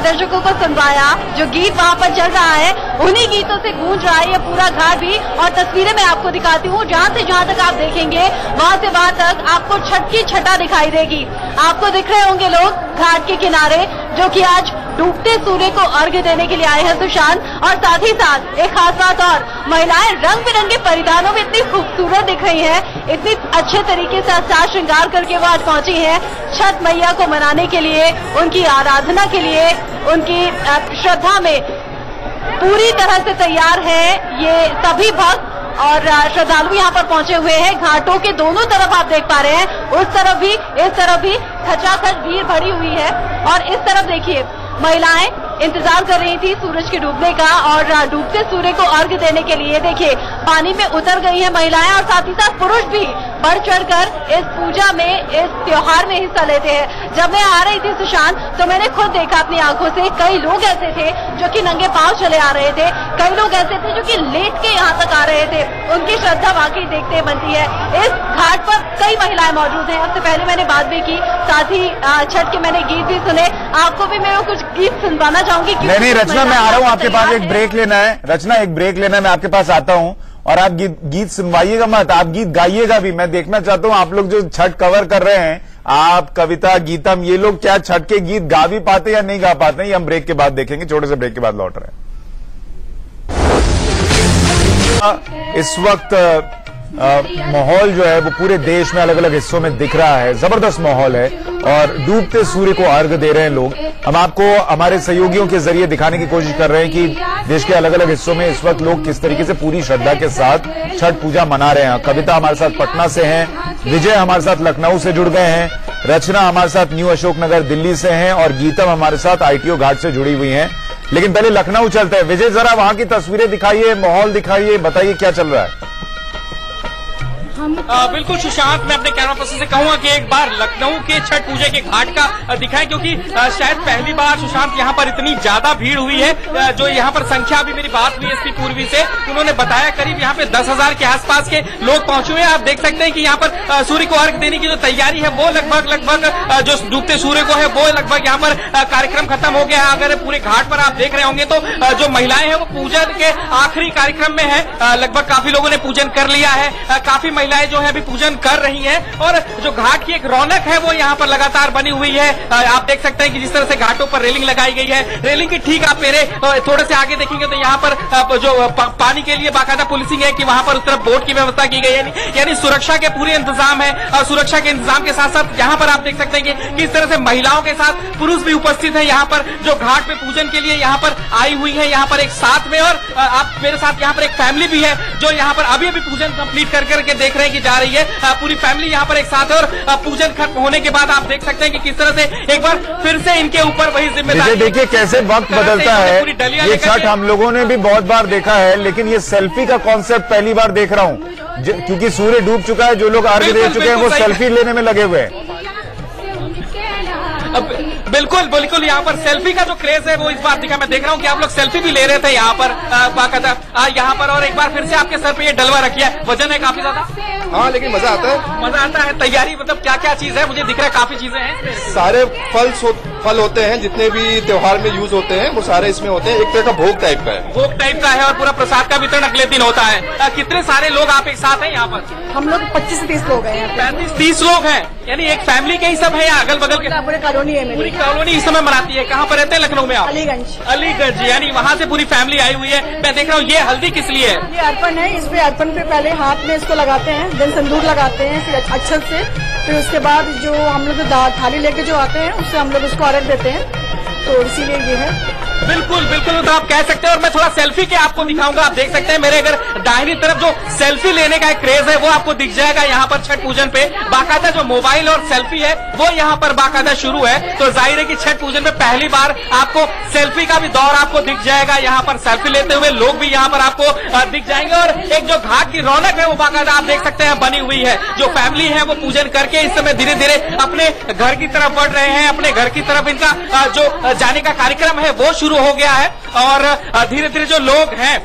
दर्शकों को सुनवाया। जो गीत वहाँ पर चल रहा है उन्हीं गीतों से गूंज रहा है ये पूरा घाट भी। और तस्वीरें मैं आपको दिखाती हूँ, जहाँ से जहाँ तक आप देखेंगे वहाँ से वहाँ तक आपको छठ की छटा दिखाई देगी। आपको दिख रहे होंगे लोग घाट के किनारे जो कि आज डूबते सूर्य को अर्घ्य देने के लिए आए हैं सुशांत। और साथ ही साथ एक खास बात और, महिलाएं रंग बिरंगे परिधानों में इतनी खूबसूरत दिख रही हैं, इतनी अच्छे तरीके से साज श्रृंगार करके वो आज पहुंची हैं छठ मैया को मनाने के लिए, उनकी आराधना के लिए, उनकी श्रद्धा में पूरी तरह से तैयार है ये सभी भक्त और श्रद्धालु यहाँ पर पहुंचे हुए हैं। घाटों के दोनों तरफ आप देख पा रहे हैं, उस तरफ भी इस तरफ भी खचाखच भीड़ भरी हुई है। और इस तरफ देखिए महिलाएं इंतजार कर रही थी सूरज के डूबने का और डूबते सूर्य को अर्घ्य देने के लिए देखिए पानी में उतर गई हैं महिलाएं। और साथ ही साथ पुरुष भी बढ़ चढ़कर इस पूजा में, इस त्योहार में हिस्सा लेते हैं। जब मैं आ रही थी सुशांत तो मैंने खुद देखा अपनी आंखों से, कई लोग ऐसे थे जो कि नंगे पांव चले आ रहे थे, कई लोग ऐसे थे जो कि लेट के यहाँ तक आ रहे थे। उनकी श्रद्धा वाकई देखते बनती है। इस घाट पर कई महिलाएं मौजूद हैं। उससे पहले मैंने बात भी की, साथ ही छठ के मैंने गीत भी सुने। आपको भी मैं कुछ गीत सुनवाना चाहूंगी। नहीं रचना, मैं आ रहा हूँ आपके पास, एक ब्रेक लेना है। रचना एक ब्रेक लेना है, मैं आपके पास आता हूँ। और आप गीत सुनवाइएगा मत, आप गीत गाइएगा भी। मैं देखना चाहता हूँ आप लोग जो छठ कवर कर रहे हैं, आप कविता गीतम, ये लोग क्या छठ के गीत गा भी पाते या नहीं गा पाते हैं, ये हम ब्रेक के बाद देखेंगे। छोटे से ब्रेक के बाद लौट रहे हैं। इस वक्त माहौल जो है वो पूरे देश में अलग अलग हिस्सों में दिख रहा है, जबरदस्त माहौल है और डूबते सूर्य को अर्घ्य दे रहे हैं लोग। हम आपको हमारे सहयोगियों के जरिए दिखाने की कोशिश कर रहे हैं कि देश के अलग अलग हिस्सों में इस वक्त लोग किस तरीके से पूरी श्रद्धा के साथ छठ पूजा मना रहे हैं। कविता हमारे साथ पटना से हैं, विजय हमारे साथ लखनऊ से जुड़ गए हैं, रचना हमारे साथ न्यू अशोकनगर दिल्ली से हैं और गीतम हमारे साथ ITO घाट से जुड़ी हुई हैं। लेकिन पहले लखनऊ चलते हैं। विजय जरा वहां की तस्वीरें दिखाइए, माहौल दिखाइए, बताइए क्या चल रहा है। बिल्कुल सुशांत, मैं अपने कैमरा पर्सन से कहूंगा कि एक बार लखनऊ के छठ पूजा के घाट का दिखाएं, क्योंकि शायद पहली बार सुशांत यहाँ पर इतनी ज्यादा भीड़ हुई है। जो यहाँ पर संख्या, अभी मेरी बात हुई एसपी पूर्वी से, उन्होंने बताया करीब यहाँ पे 10,000 के आसपास के लोग पहुंचे हुए हैं। आप देख सकते हैं कि यहाँ पर सूर्य को अर्घ्य देने की जो तैयारी है वो लगभग जो डूबते सूर्य को है वो लगभग यहाँ पर कार्यक्रम खत्म हो गया है। अगर पूरे घाट पर आप देख रहे होंगे तो जो महिलाएं हैं वो पूजन के आखिरी कार्यक्रम में है। लगभग काफी लोगों ने पूजन कर लिया है, काफी महिलाएं जो है अभी पूजन कर रही हैं। और जो घाट की एक रौनक है वो यहाँ पर लगातार बनी हुई है। आप देख सकते हैं कि जिस तरह से घाटों पर रेलिंग लगाई गई है, रेलिंग की ठीक आप मेरे थोड़े से आगे देखेंगे तो यहाँ पर जो पानी के लिए बाकायदा पुलिसिंग है कि वहां पर उस तरफ बोट की व्यवस्था की गई है, यानी सुरक्षा के पूरे इंतजाम है। और सुरक्षा के इंतजाम के साथ साथ यहाँ पर आप देख सकते हैं कि किस तरह से महिलाओं के साथ पुरुष भी उपस्थित है यहाँ पर, जो घाट पे पूजन के लिए यहाँ पर आई हुई है यहाँ पर एक साथ में। और आप मेरे साथ यहाँ पर एक फैमिली भी है जो यहाँ पर अभी अभी पूजन कंप्लीट करके देख रहे हैं कि जा रही है। पूरी फैमिली यहाँ पर एक साथ है और पूजन खत्म होने के बाद आप देख सकते हैं कि किस तरह से एक बार फिर से इनके ऊपर वही जिम्मेदारी। देखिए कैसे वक्त बदलता है। ये छठ हम लोगों ने भी बहुत बार देखा है, लेकिन ये सेल्फी का कॉन्सेप्ट पहली बार देख रहा हूँ, क्योंकि सूर्य डूब चुका है। जो लोग अर्घ्य दे चुके हैं वो सेल्फी लेने में लगे हुए हैं। बिल्कुल यहाँ पर सेल्फी का जो क्रेज है वो इस बार दिखा। मैं देख रहा हूँ कि आप लोग सेल्फी भी ले रहे थे यहाँ पर बाकायदा यहाँ पर। और एक बार फिर से आपके सर पे ये डलवा रखी है, वजन है काफी ज्यादा। हाँ, लेकिन मजा आता है। मजा आता है। तैयारी मतलब क्या क्या चीज है, मुझे दिख रहा है काफी चीजें हैं। सारे फल होते हैं जितने भी त्योहार में यूज होते हैं वो सारे इसमें होते हैं। एक तरह का भोग टाइप का है। भोग टाइप का है और पूरा प्रसाद का वितरण अगले दिन होता है। कितने सारे लोग आप एक साथ हैं यहाँ पर? हम लोग 25 से 30 लोग हैं। 35-30 लोग हैं, यानी एक फैमिली के ही सब है या अगल बगल के? पूरी कॉलोनी है, पूरी कॉलोनी इस समय मनाती है। कहाँ पर रहते हैं लखनऊ में आप? अलीगंज, यानी वहाँ से पूरी फैमिली आई हुई है। मैं देख रहा हूँ ये हल्दी किस लिए है? ये अर्पण है। इसमें अर्पण पे पहले हाथ में इसको लगाते हैं, देन सिंदूर लगाते हैं, फिर अक्षत से, फिर उसके बाद जो हम लोग थाली लेके जो आते हैं उससे हम लोग उसको अर्घ देते हैं, तो इसीलिए ये है। बिल्कुल तो आप कह सकते हैं। और मैं थोड़ा सेल्फी के आपको दिखाऊंगा। आप देख सकते हैं मेरे अगर दाहिनी तरफ जो सेल्फी लेने का एक क्रेज है वो आपको दिख जाएगा यहाँ पर छठ पूजन पे। बाकायदा जो मोबाइल और सेल्फी है वो यहाँ पर बाकायदा शुरू है। तो जाहिर है कि छठ पूजन में पहली बार आपको सेल्फी का भी दौर आपको दिख जाएगा। यहाँ पर सेल्फी लेते हुए लोग भी यहाँ पर आपको दिख जाएंगे। और एक जो घाट की रौनक है वो बाकायदा आप देख सकते हैं बनी हुई है। जो फैमिली है वो पूजन करके इस समय धीरे धीरे अपने घर की तरफ बढ़ रहे हैं। अपने घर की तरफ इनका जो जाने का कार्यक्रम है वो शुरू हो गया है। और धीरे धीरे जो लोग हैं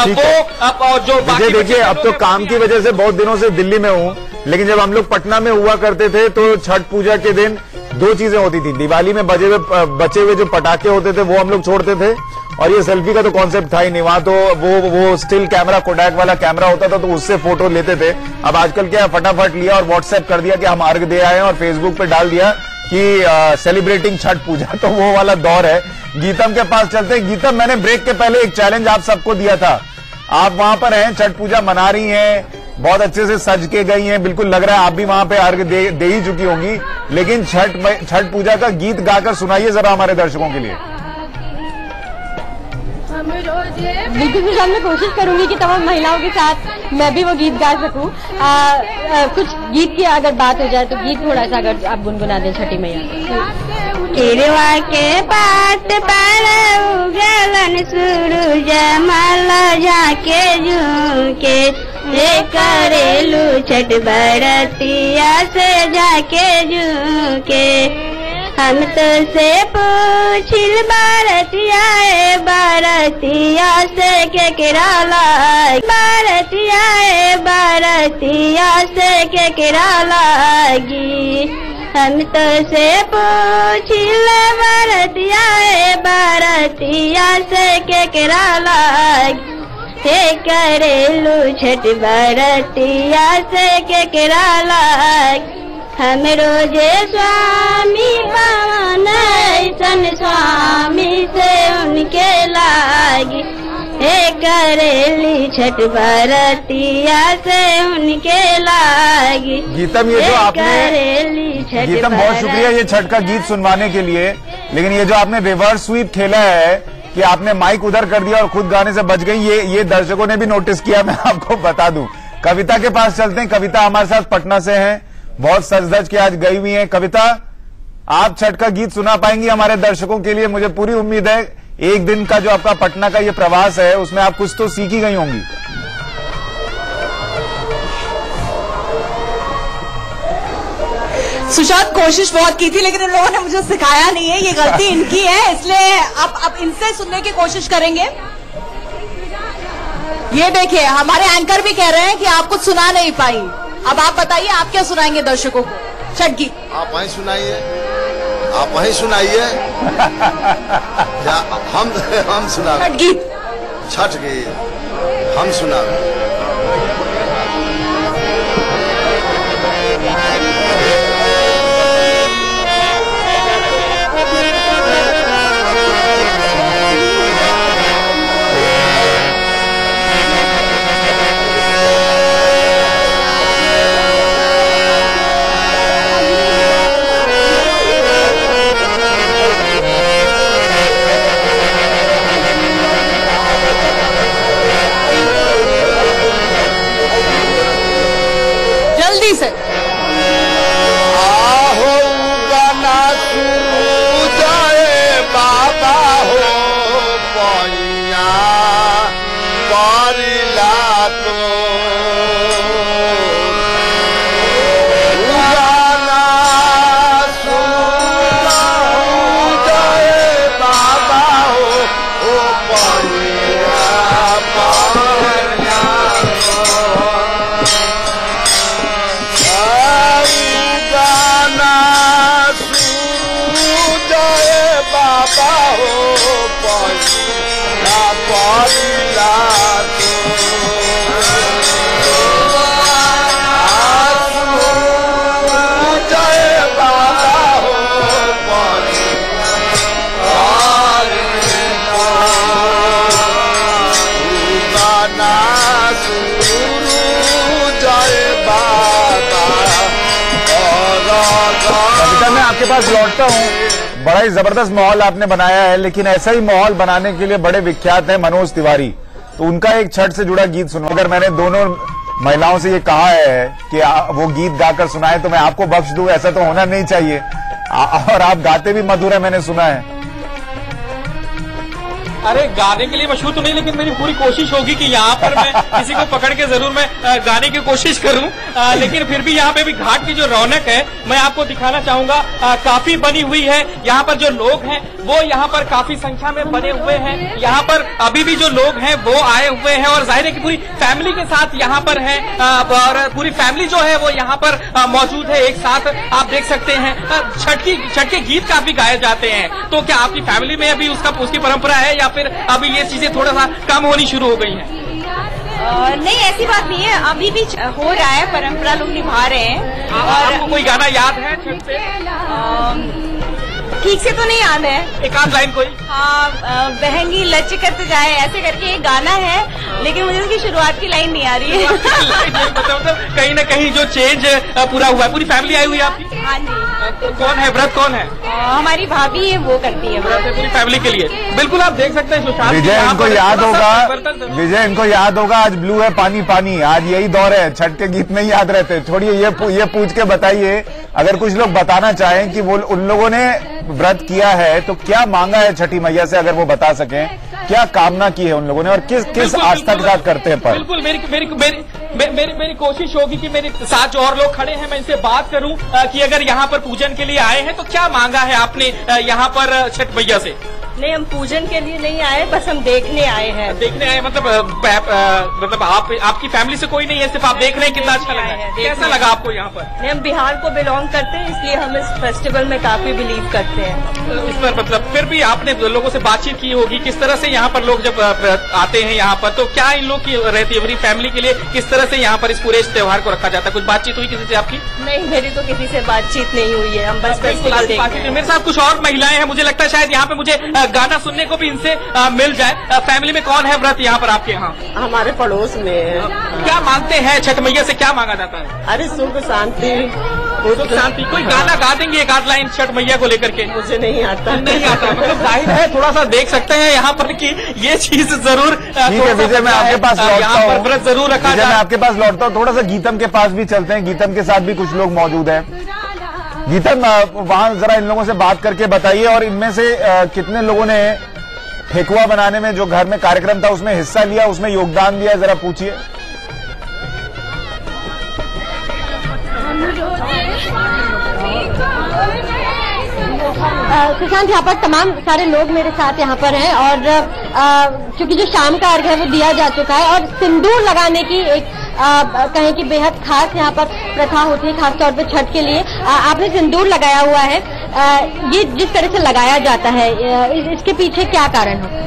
वो जो देखिए, अब तो काम की वजह से बहुत दिनों से दिल्ली में हूँ, लेकिन जब हम लोग पटना में हुआ करते थे तो छठ पूजा के दिन दो चीजें होती थी, दिवाली में बचे हुए जो पटाखे होते थे वो हम लोग छोड़ते थे, और ये सेल्फी का तो कॉन्सेप्ट था ही नहीं। वहां तो वो स्टिल कैमरा, कोडैक वाला कैमरा होता था, तो उससे फोटो लेते थे। अब आजकल क्या, फटाफट लिया और व्हाट्सएप कर दिया कि हम अर्घ दे आए हैं, और फेसबुक पे डाल दिया कि सेलिब्रेटिंग छठ पूजा। तो वो वाला दौर है। गीतम के पास चलते हैं। गीतम, मैंने ब्रेक के पहले एक चैलेंज आप सबको दिया था, आप वहां पर हैं, छठ पूजा मना रही हैं, बहुत अच्छे से सज के गई हैं, बिल्कुल लग रहा है आप भी वहां पे अर्घ दे ही चुकी होंगी, लेकिन छठ पूजा का गीत गाकर सुनाइए जरा हमारे दर्शकों के लिए। बिल्कुल सुशांत, मैं कोशिश करूंगी कि तमाम महिलाओं के साथ मैं भी वो गीत गा सकूं। कुछ गीत की अगर बात हो जाए तो गीत थोड़ा सा अगर आप गुनगुना दें छठी मैया। किरवा के पात पर उगलन सूरज मल जाके झुके, करेलू छठ बरतिया से जाके झुके। हम तो से पूछिल बारतिया बारतिया से केकरा लागी, बारतिया से केकरा लागी। हम तो से पूछिल बारतिया से केकरा लागी, करेलू छठ बरतिया से केकरा लागी। हम रोजे स्वामी पावन ऐसन स्वामी से उनके लागी, करेली छठ बरतिया से उनके लागी। गीतम, ये जो आपने, गीतम बहुत शुक्रिया ये छठ का गीत सुनवाने के लिए, लेकिन ये जो आपने रिवर्स स्वीप खेला है कि आपने माइक उधर कर दिया और खुद गाने से बच गई, ये दर्शकों ने भी नोटिस किया, मैं आपको बता दूं। कविता के पास चलते हैं। कविता हमारे साथ पटना से हैं, बहुत सज धज के आज गई हुई हैं। कविता, आप छठ का गीत सुना पाएंगी हमारे दर्शकों के लिए? मुझे पूरी उम्मीद है एक दिन का जो आपका पटना का ये प्रवास है उसमें आप कुछ तो सीखी गई होंगी। सुशांत, कोशिश बहुत की थी लेकिन इन लोगों ने मुझे सिखाया नहीं है, ये गलती इनकी है, इसलिए अब इनसे सुनने की कोशिश करेंगे। ये देखिए, हमारे एंकर भी कह रहे हैं कि आप कुछ सुना नहीं पाई। अब आप बताइए, आप क्या सुनाएंगे दर्शकों को छठ गीत? आप वहीं सुनाइए, आप वहीं सुनाइए। हम सुना छठ गीत, छठ गीत हम सुना। आपके पास लौटता हूं। बड़ा ही जबरदस्त माहौल आपने बनाया है, लेकिन ऐसा ही माहौल बनाने के लिए बड़े विख्यात हैं मनोज तिवारी। तो उनका एक छठ से जुड़ा गीत सुनो। अगर मैंने दोनों महिलाओं से ये कहा है कि वो गीत गाकर सुनाए तो मैं आपको बख्श दूं, ऐसा तो होना नहीं चाहिए। और आप गाते भी मधुर है, मैंने सुना है। अरे गाने के लिए मशहूर तो नहीं, लेकिन मेरी पूरी कोशिश होगी कि यहाँ पर मैं किसी को पकड़ के जरूर मैं गाने की कोशिश करूँ। लेकिन फिर भी यहाँ पे भी घाट की जो रौनक है मैं आपको दिखाना चाहूंगा, काफी बनी हुई है। यहाँ पर जो लोग हैं वो यहाँ पर काफी संख्या में बने हुए हैं। यहाँ पर अभी भी जो लोग हैं वो आए हुए हैं और जाहिर है कि पूरी फैमिली के साथ यहाँ पर है और पूरी फैमिली जो है वो यहाँ पर मौजूद है एक साथ। आप देख सकते हैं छठ के गीत काफी गाए जाते हैं। तो क्या आपकी फैमिली में अभी उसकी परंपरा है या फिर अभी ये चीजें थोड़ा सा कम होनी शुरू हो गई हैं? नहीं, ऐसी बात नहीं है, अभी भी हो रहा है, परंपरा लोग निभा रहे हैं। और आपको कोई गाना याद है छठ पे? ठीक से तो नहीं याद है। एक आध लाइन कोई? हाँ, बहंगी लचकत जाए ऐसे करके एक गाना है, लेकिन मुझे उसकी शुरुआत की लाइन नहीं आ रही है। मतलब कहीं ना कहीं जो चेंज पूरा हुआ है। पूरी फैमिली आई हुई है आपकी? हाँ जी। तो कौन है व्रत, कौन है? हमारी भाभी है, वो करती है व्रत पूरी फैमिली के लिए। बिल्कुल आप देख सकते हैं सुशांत, विजय इनको याद होगा, विजय इनको याद होगा आज ब्लू है पानी पानी, आज यही दौर है, छठ के गीत में ही याद रहते हैं। छोड़िए ये पूछ के बताइए, अगर कुछ लोग बताना चाहें कि वो उन लोगों ने व्रत किया है तो क्या मांगा है छठी मैया से, अगर वो बता सकें क्या कामना की है उन लोगों ने और किस आस्था के साथ करते हैं। पर बिल्कुल मेरी कोशिश होगी कि मेरे साथ जो और लोग खड़े हैं मैं इनसे बात करूं कि अगर यहाँ पर पूजन के लिए आए हैं तो क्या मांगा है आपने यहाँ पर छठ मैया से? नहीं, हम पूजन के लिए नहीं आए, बस हम देखने आए हैं। देखने आए मतलब आपकी फैमिली से कोई नहीं है, सिर्फ आप देख रहे हैं? कितना अच्छा लगा, कैसा लगा आपको यहाँ पर? नहीं, हम बिहार को बिलोंग करते हैं, इसलिए हम इस फेस्टिवल में काफी बिलीव करते हैं। इस पर मतलब फिर भी आपने लोगों से बातचीत की होगी, किस तरह से यहाँ पर लोग जब आते हैं यहाँ पर तो क्या इन लोग की रहती है, मेरी फैमिली के लिए किस तरह से यहाँ पर इस पूरे त्योहार को रखा जाता है? कुछ बातचीत हुई किसी से आपकी? नहीं, मेरी तो किसी से बातचीत नहीं हुई है, हम बस फेस्टिवल देखते हैं। मेरे साथ कुछ और महिलाएं हैं, मुझे लगता है शायद यहाँ पे मुझे गाना सुनने को भी इनसे मिल जाए। फैमिली में कौन है व्रत यहाँ पर आपके यहाँ? हमारे पड़ोस में है। क्या मांगते हैं छठ मैया से, क्या मांगा जाता है? अरे सुख शांति। शांति। कोई गाना गा देंगे एक आध लाइन छठ मैया को लेकर के? मुझे नहीं आता। नहीं आता, मतलब जाहिर है थोड़ा सा देख सकते हैं यहाँ पर कि ये चीज जरूर। ठीक है विजय, मैं आपके पास लौटता हूँ, व्रत जरूर रखा जाए। मैं आपके पास लौटता हूँ, थोड़ा सा गीतम के पास भी चलते हैं। गीतम के साथ भी कुछ लोग मौजूद हैं। गीतम, वहाँ जरा इन लोगों से बात करके बताइए, और इनमें से कितने लोगों ने ठेकुआ बनाने में जो घर में कार्यक्रम था उसमें हिस्सा लिया, उसमें योगदान दिया, जरा पूछिए। सुशांत, यहाँ पर तमाम सारे लोग मेरे साथ यहाँ पर हैं और क्योंकि जो शाम का अर्घ है वो दिया जा चुका है और सिंदूर लगाने की एक कहें कि बेहद खास यहाँ पर प्रथा होती है, खासतौर पर छठ के लिए। आपने सिंदूर लगाया हुआ है, ये जिस तरह से लगाया जाता है इसके पीछे क्या कारण है?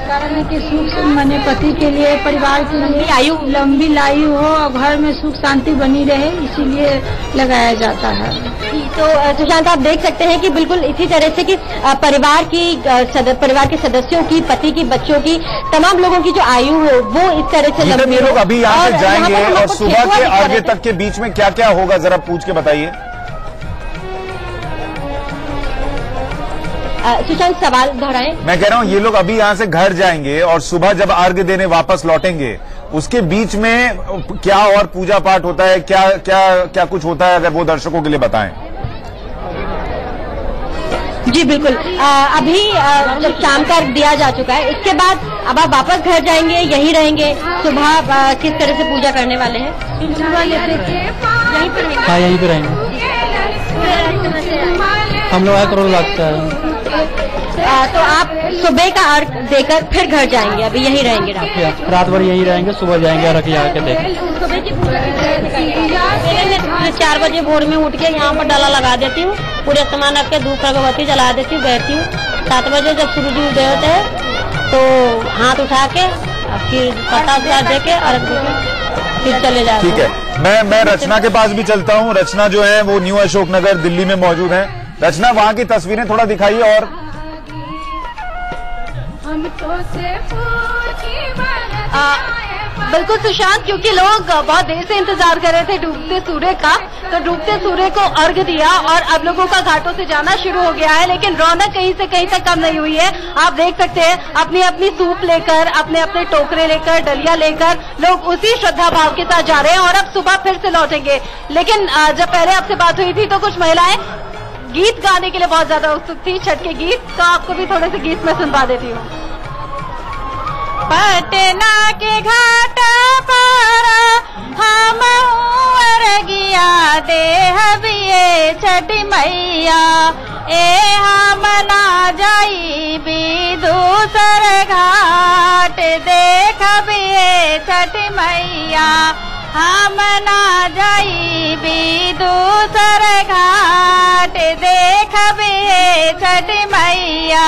कारण है कि सुख माने पति के लिए, परिवार के लिए लंबी आयु हो और घर में सुख शांति बनी रहे, इसीलिए लगाया जाता है। तो सुशांत, आप देख सकते हैं कि बिल्कुल इसी तरह से कि परिवार के सदस्यों की, पति की, बच्चों की, तमाम लोगों की जो आयु हो वो इस तरह से लंबी हो। लोग अभी यहाँ से जाएंगे और सुबह के अर्घ्य तक के बीच में क्या क्या होगा, जरा पूछ के बताइए। सुशांत, सवाल दोहराएं। मैं कह रहा हूँ ये लोग अभी यहाँ से घर जाएंगे और सुबह जब अर्घ्य देने वापस लौटेंगे उसके बीच में क्या और पूजा पाठ होता है, क्या क्या क्या कुछ होता है, अगर वो दर्शकों के लिए बताएं। जी बिल्कुल, अभी जब शाम का अर्घ्य दिया जा चुका है, इसके बाद अब आप वापस घर जाएंगे, यहीं रहेंगे? सुबह किस तरह से पूजा करने वाले हैं? यहीं पे रहेंगे। हम लोग 1 करोड़ लगता है। तो आप सुबह का अर्घ देकर फिर घर जाएंगे, अभी यहीं रहेंगे? रात भर यहीं रहेंगे, सुबह जाएंगे अर्घ आके देखें। सुबह की पूजा 4 बजे भोर में उठ के यहाँ पर डाला लगा देती हूँ, पूरे सामान रख के धूप अगरबत्ती जला देती हूँ, बैठती हूँ। 7 बजे जब सूरज उदय होते हैं तो हाथ उठा के फिर पता दे के अर्घ फिर चले जाते हैं। ठीक है, मैं रचना के पास भी चलता हूँ। रचना जो है वो न्यू अशोक नगर दिल्ली में मौजूद है। रचना, वहाँ की तस्वीरें थोड़ा दिखाइए। और बिल्कुल सुशांत, क्योंकि लोग बहुत देर से इंतजार कर रहे थे डूबते सूर्य का, तो डूबते सूर्य को अर्घ दिया और अब लोगों का घाटों से जाना शुरू हो गया है, लेकिन रौनक कहीं से कहीं तक कम नहीं हुई है। आप देख सकते हैं अपनी अपनी सूप लेकर, अपने अपने टोकरे लेकर, डलिया लेकर लोग उसी श्रद्धा भाव के साथ जा रहे हैं और अब सुबह फिर से लौटेंगे। लेकिन जब पहले आपसे बात हुई थी तो कुछ महिलाएं गीत गाने के लिए बहुत ज्यादा उत्सुक थी, छठ के गीत, तो आपको भी थोड़े से गीत में सुनवा देती हूँ। पटना के घाट पर हम अरगिया देहबिए छठी मैया ए हम ना जाई भी दूसर घाट देखबिए छठी मैया हम ना जाई भी दूसर घाट देखबिए छठी मैया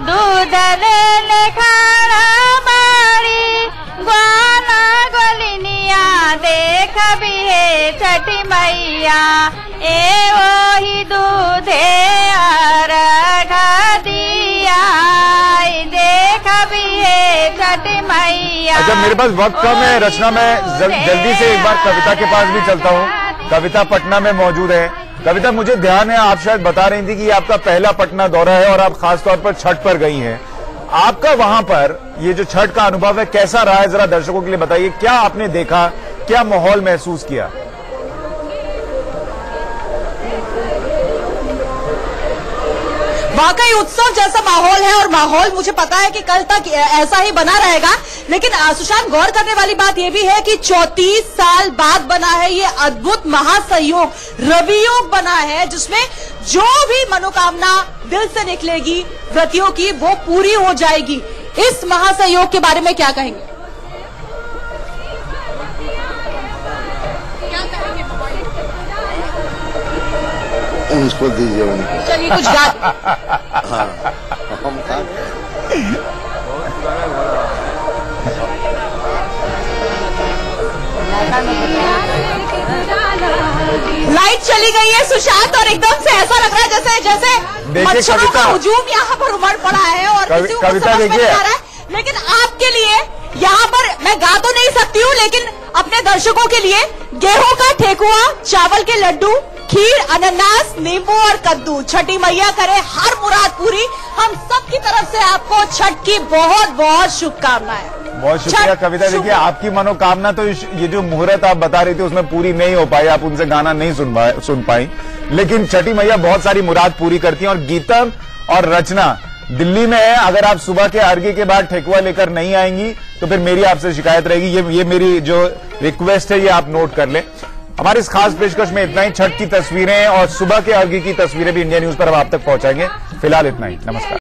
दूध ले खाना बाड़ी ग्वाला गोलिनिया देखबिए छठी मैया ए वही दूधे अर्घ दिया देखबिए छठी मैया। अच्छा, मेरे पास वक्त कम है रचना, मैं जल्दी से एक बार कविता के पास भी चलता हूँ। कविता पटना में मौजूद है। कविता, मुझे ध्यान है आप शायद बता रही थी कि ये आपका पहला पटना दौरा है और आप खासतौर पर छठ पर गई हैं। आपका वहां पर ये जो छठ का अनुभव है कैसा रहा है, जरा दर्शकों के लिए बताइए। क्या आपने देखा, क्या माहौल महसूस किया? वाकई उत्सव जैसा माहौल है और माहौल मुझे पता है कि कल तक ऐसा ही बना रहेगा। लेकिन सुशांत, गौर करने वाली बात यह भी है कि 34 साल बाद बना है ये अद्भुत महासहयोग, रवियोग बना है, जिसमें जो भी मनोकामना दिल से निकलेगी व्रतियों की वो पूरी हो जाएगी। इस महासहयोग के बारे में क्या कहेंगे? उनको दीजिए, उनको। चलिए कुछ गा। हाँ, हम लाइट चली गई है सुशांत और एकदम से ऐसा लग रहा है जैसे मच्छरों का हुजूम यहाँ पर उमड़ पड़ा है और किसी को समझ में नहीं आ रहा है। लेकिन आपके लिए यहाँ पर मैं गा तो नहीं सकती हूँ, लेकिन अपने दर्शकों के लिए गेहूं का ठेकुआ, चावल के लड्डू, खीर, अनानास, नींबू और कद्दू, छठी मैया करे हर मुराद पूरी। हम सब की तरफ से आपको छठ की बहुत बहुत शुभकामनाएं। बहुत शुक्रिया कविता। देखिए, आपकी मनोकामना तो ये जो मुहूर्त आप बता रही थी उसमें पूरी नहीं हो पाई, आप उनसे गाना नहीं सुन पाई, लेकिन छठी मैया बहुत सारी मुराद पूरी करती हैं। और गीतम और रचना दिल्ली में है। अगर आप सुबह के अर्घ्य के बाद ठेकुआ लेकर नहीं आएंगी तो फिर मेरी आपसे शिकायत रहेगी। ये मेरी जो रिक्वेस्ट है ये आप नोट कर लें। हमारे इस खास पेशकश में इतना ही। छठ की तस्वीरें और सुबह के अर्घ्य की तस्वीरें भी इंडिया न्यूज पर हम आप तक पहुंचाएंगे। फिलहाल इतना ही, नमस्कार।